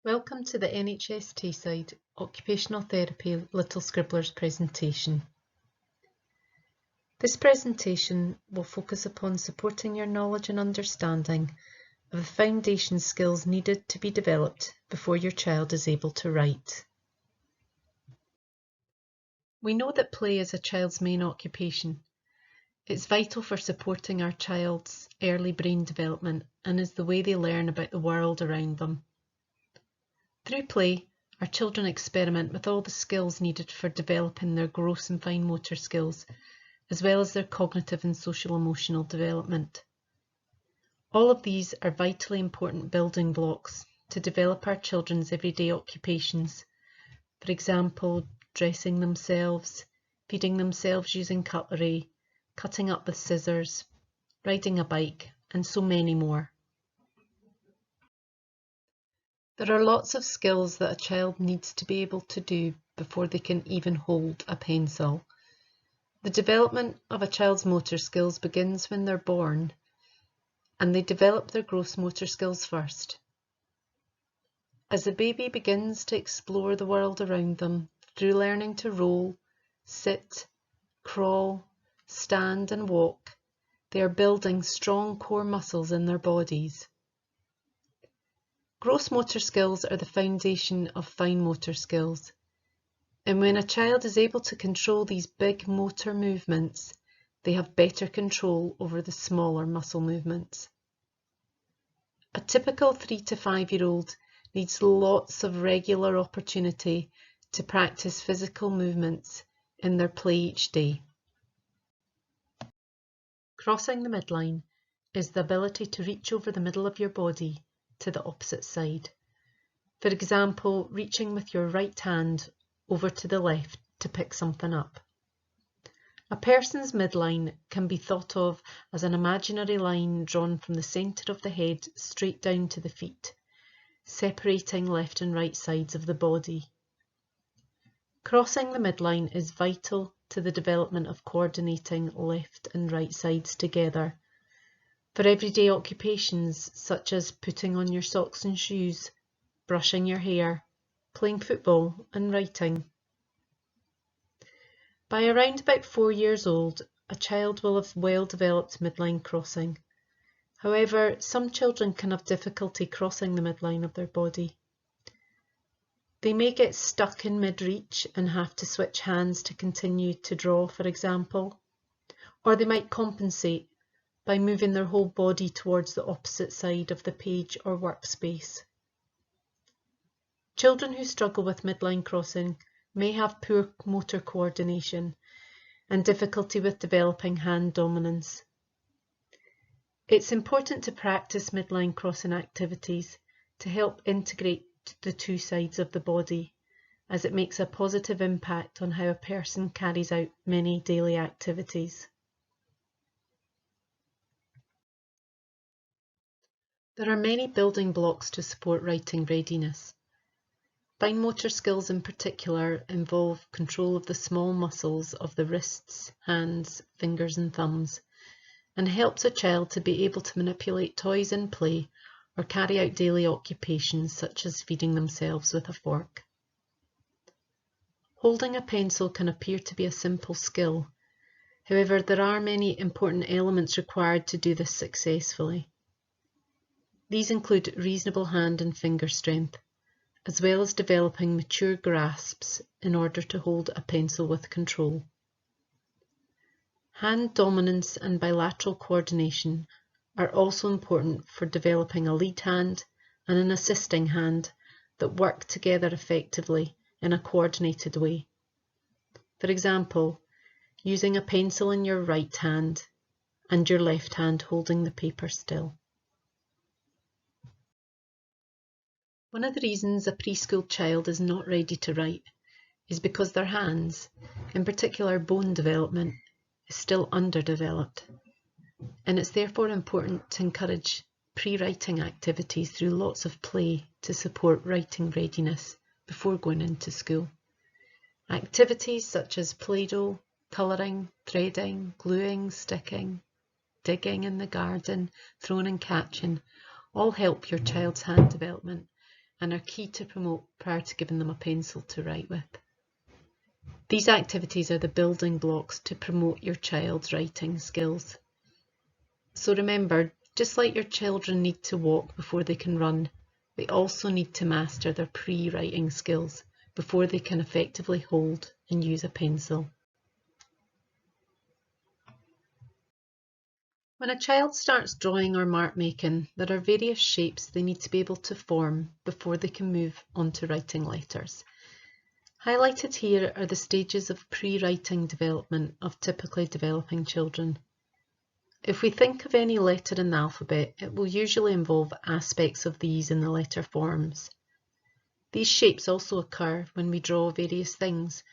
Welcome to the NHS Tayside Occupational Therapy Little Scribblers presentation. This presentation will focus upon supporting your knowledge and understanding of the foundation skills needed to be developed before your child is able to write. We know that play is a child's main occupation. It's vital for supporting our child's early brain development and is the way they learn about the world around them. Through play, our children experiment with all the skills needed for developing their gross and fine motor skills, as well as their cognitive and social emotional development. All of these are vitally important building blocks to develop our children's everyday occupations. For example, dressing themselves, feeding themselves using cutlery, cutting up with scissors, riding a bike, and so many more. There are lots of skills that a child needs to be able to do before they can even hold a pencil. The development of a child's motor skills begins when they're born, and they develop their gross motor skills first. As the baby begins to explore the world around them through learning to roll, sit, crawl, stand and walk, they are building strong core muscles in their bodies. Gross motor skills are the foundation of fine motor skills, and when a child is able to control these big motor movements, they have better control over the smaller muscle movements. A typical 3 to 5-year-old needs lots of regular opportunity to practice physical movements in their play each day. Crossing the midline is the ability to reach over the middle of your body to the opposite side. For example, reaching with your right hand over to the left to pick something up. A person's midline can be thought of as an imaginary line drawn from the centre of the head straight down to the feet, separating left and right sides of the body. Crossing the midline is vital to the development of coordinating left and right sides together for everyday occupations such as putting on your socks and shoes, brushing your hair, playing football and writing. By around about 4 years old, a child will have well developed midline crossing. However, some children can have difficulty crossing the midline of their body. They may get stuck in mid-reach and have to switch hands to continue to draw, for example, or they might compensate by moving their whole body towards the opposite side of the page or workspace. Children who struggle with midline crossing may have poor motor coordination and difficulty with developing hand dominance. It's important to practice midline crossing activities to help integrate the two sides of the body, as it makes a positive impact on how a person carries out many daily activities. There are many building blocks to support writing readiness. Fine motor skills in particular involve control of the small muscles of the wrists, hands, fingers and thumbs, and helps a child to be able to manipulate toys in play or carry out daily occupations such as feeding themselves with a fork. Holding a pencil can appear to be a simple skill. However, there are many important elements required to do this successfully. These include reasonable hand and finger strength, as well as developing mature grasps in order to hold a pencil with control. Hand dominance and bilateral coordination are also important for developing a lead hand and an assisting hand that work together effectively in a coordinated way. For example, using a pencil in your right hand and your left hand holding the paper still. One of the reasons a preschool child is not ready to write is because their hands, in particular bone development, is still underdeveloped, and it's therefore important to encourage pre-writing activities through lots of play to support writing readiness before going into school. Activities such as play-doh, colouring, threading, gluing, sticking, digging in the garden, throwing and catching all help your child's hand development and are key to promote prior to giving them a pencil to write with. These activities are the building blocks to promote your child's writing skills. So remember, just like your children need to walk before they can run, they also need to master their pre-writing skills before they can effectively hold and use a pencil. When a child starts drawing or mark making, there are various shapes they need to be able to form before they can move on to writing letters. Highlighted here are the stages of pre-writing development of typically developing children. If we think of any letter in the alphabet, it will usually involve aspects of these in the letter forms. These shapes also occur when we draw various things.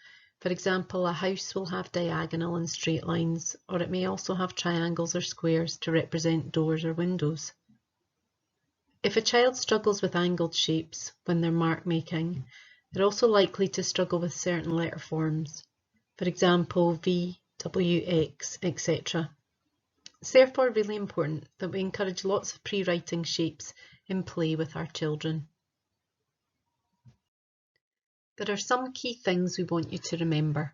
For example, a house will have diagonal and straight lines, or it may also have triangles or squares to represent doors or windows. If a child struggles with angled shapes when they're mark making, they're also likely to struggle with certain letter forms, for example, V, W, X, etc. It's therefore really important that we encourage lots of pre-writing shapes in play with our children. There are some key things we want you to remember.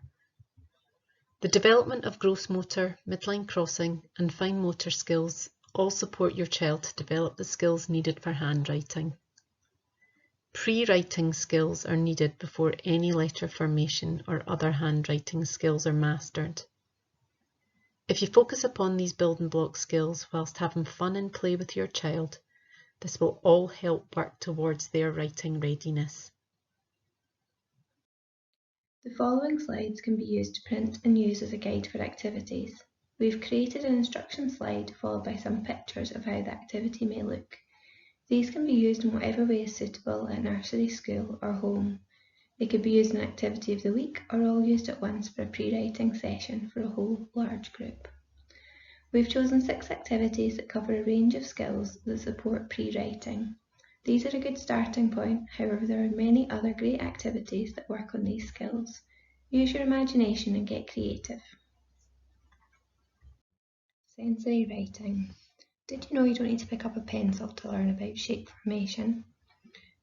The development of gross motor, midline crossing and fine motor skills all support your child to develop the skills needed for handwriting. Pre-writing skills are needed before any letter formation or other handwriting skills are mastered. If you focus upon these building block skills whilst having fun and play with your child, this will all help work towards their writing readiness. The following slides can be used to print and use as a guide for activities. We've created an instruction slide followed by some pictures of how the activity may look. These can be used in whatever way is suitable at nursery, school or home. They could be used in activity of the week or all used at once for a pre-writing session for a whole large group. We've chosen 6 activities that cover a range of skills that support pre-writing. These are a good starting point, however there are many other great activities that work on these skills. Use your imagination and get creative. Sensory writing. Did you know you don't need to pick up a pencil to learn about shape formation?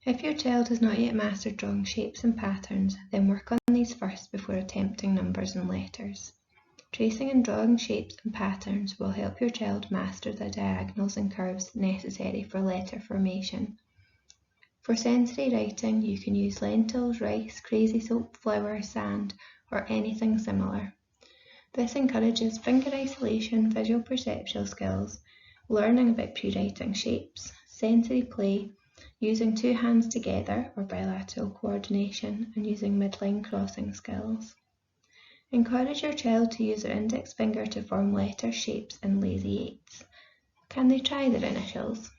If your child has not yet mastered drawing shapes and patterns, then work on these first before attempting numbers and letters. Tracing and drawing shapes and patterns will help your child master the diagonals and curves necessary for letter formation. For sensory writing, you can use lentils, rice, crazy soap, flour, sand, or anything similar. This encourages finger isolation, visual perceptual skills, learning about pre-writing shapes, sensory play, using 2 hands together or bilateral coordination, and using midline crossing skills. Encourage your child to use their index finger to form letter shapes in lazy eights. Can they try their initials?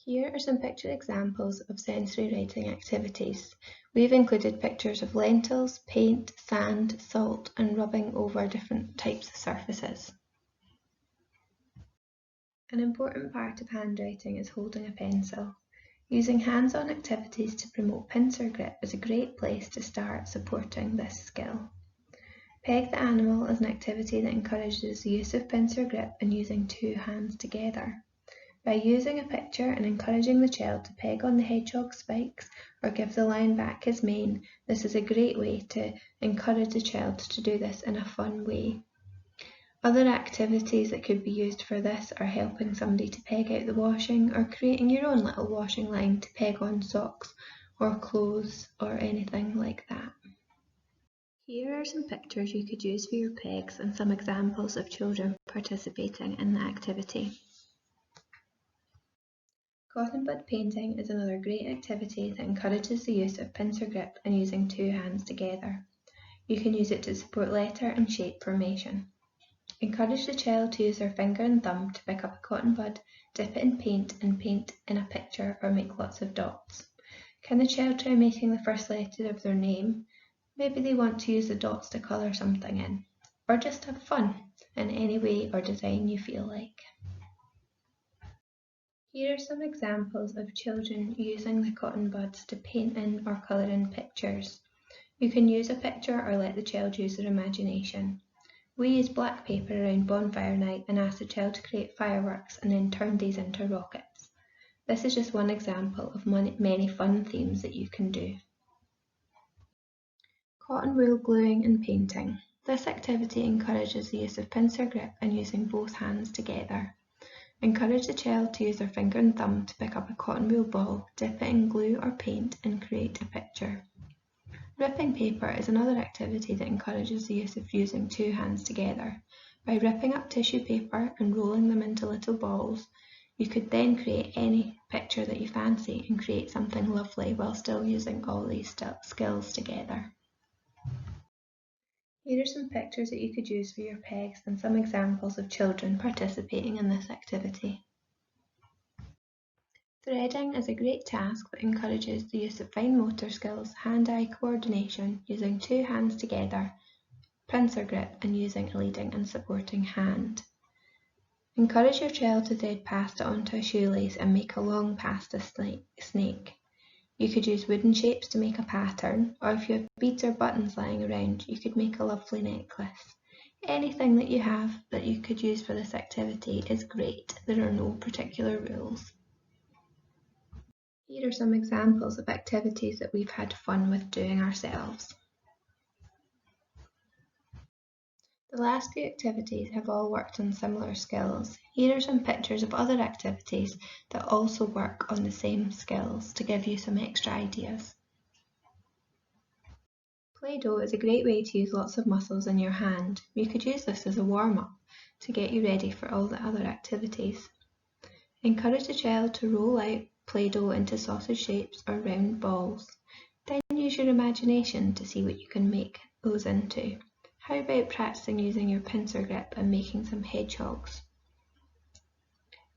Here are some picture examples of sensory writing activities. We've included pictures of lentils, paint, sand, salt, and rubbing over different types of surfaces. An important part of handwriting is holding a pencil. Using hands-on activities to promote pincer grip is a great place to start supporting this skill. Peg the animal is an activity that encourages the use of pincer grip and using 2 hands together. By using a picture and encouraging the child to peg on the hedgehog's spikes or give the lion back his mane, this is a great way to encourage the child to do this in a fun way. Other activities that could be used for this are helping somebody to peg out the washing or creating your own little washing line to peg on socks or clothes or anything like that. Here are some pictures you could use for your pegs and some examples of children participating in the activity. Cotton bud painting is another great activity that encourages the use of pincer grip and using 2 hands together. You can use it to support letter and shape formation. Encourage the child to use their finger and thumb to pick up a cotton bud, dip it in paint and paint in a picture or make lots of dots. Can the child try making the first letter of their name? Maybe they want to use the dots to colour something in, or just have fun in any way or design you feel like. Here are some examples of children using the cotton buds to paint in or colour in pictures. You can use a picture or let the child use their imagination. We use black paper around bonfire night and ask the child to create fireworks and then turn these into rockets. This is just one example of many fun themes that you can do. Cotton wool gluing and painting. This activity encourages the use of pincer grip and using both hands together. Encourage the child to use their finger and thumb to pick up a cotton wool ball, dip it in glue or paint and create a picture. Ripping paper is another activity that encourages the use of using two hands together. By ripping up tissue paper and rolling them into little balls, you could then create any picture that you fancy and create something lovely while still using all these skills together. Here are some pictures that you could use for your pegs and some examples of children participating in this activity. Threading is a great task that encourages the use of fine motor skills, hand-eye coordination, using two hands together, pincer grip and using a leading and supporting hand. Encourage your child to thread pasta onto a shoelace and make a long pasta snake. You could use wooden shapes to make a pattern, or if you have beads or buttons lying around, you could make a lovely necklace. Anything that you have that you could use for this activity is great. There are no particular rules. Here are some examples of activities that we've had fun with doing ourselves. The last few activities have all worked on similar skills. Here are some pictures of other activities that also work on the same skills to give you some extra ideas. Play-doh is a great way to use lots of muscles in your hand. You could use this as a warm-up to get you ready for all the other activities. Encourage the child to roll out Play-doh into sausage shapes or round balls. Then use your imagination to see what you can make those into. How about practicing using your pincer grip and making some hedgehogs?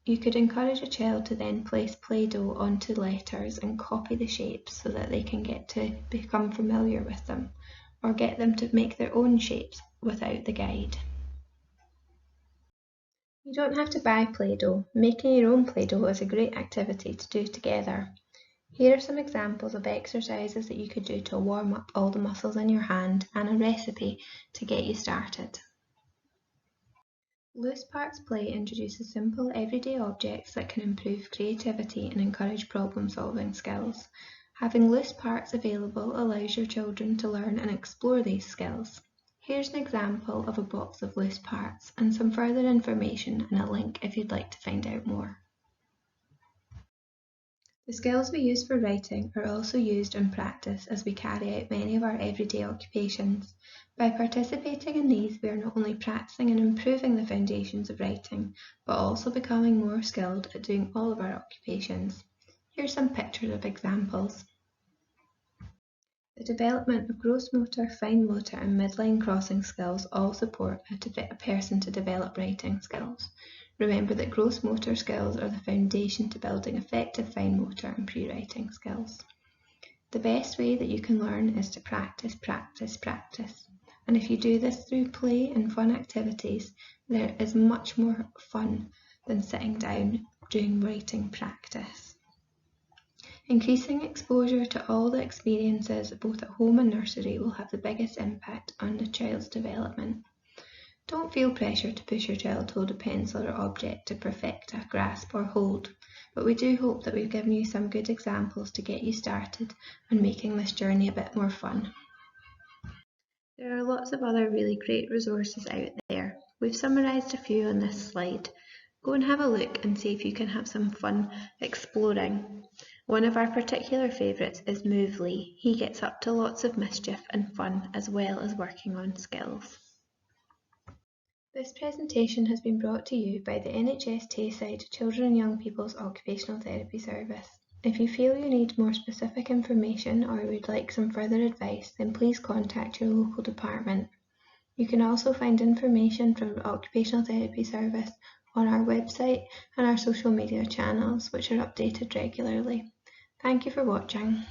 You could encourage a child to then place Play-doh onto letters and copy the shapes so that they can get to become familiar with them, or get them to make their own shapes without the guide. You don't have to buy Play-doh. Making your own Play-doh is a great activity to do together. Here are some examples of exercises that you could do to warm up all the muscles in your hand and a recipe to get you started. Loose parts play introduces simple everyday objects that can improve creativity and encourage problem-solving skills. Having loose parts available allows your children to learn and explore these skills. Here's an example of a box of loose parts and some further information and a link if you'd like to find out more. The skills we use for writing are also used in practice as we carry out many of our everyday occupations. By participating in these, we are not only practicing and improving the foundations of writing, but also becoming more skilled at doing all of our occupations. Here are some pictures of examples. The development of gross motor, fine motor and midline crossing skills all support a person to develop writing skills. Remember that gross motor skills are the foundation to building effective fine motor and pre-writing skills. The best way that you can learn is to practice, practice, practice. And if you do this through play and fun activities, there is much more fun than sitting down doing writing practice. Increasing exposure to all the experiences both at home and nursery will have the biggest impact on the child's development. Don't feel pressure to push your child to hold a pencil or object to perfect a grasp or hold, but we do hope that we've given you some good examples to get you started on making this journey a bit more fun. There are lots of other really great resources out there. We've summarised a few on this slide. Go and have a look and see if you can have some fun exploring. One of our particular favourites is Movely. He gets up to lots of mischief and fun as well as working on skills. This presentation has been brought to you by the NHS Tayside Children and Young People's Occupational Therapy Service. If you feel you need more specific information or would like some further advice, then please contact your local department. You can also find information from the Occupational Therapy Service on our website and our social media channels, which are updated regularly. Thank you for watching.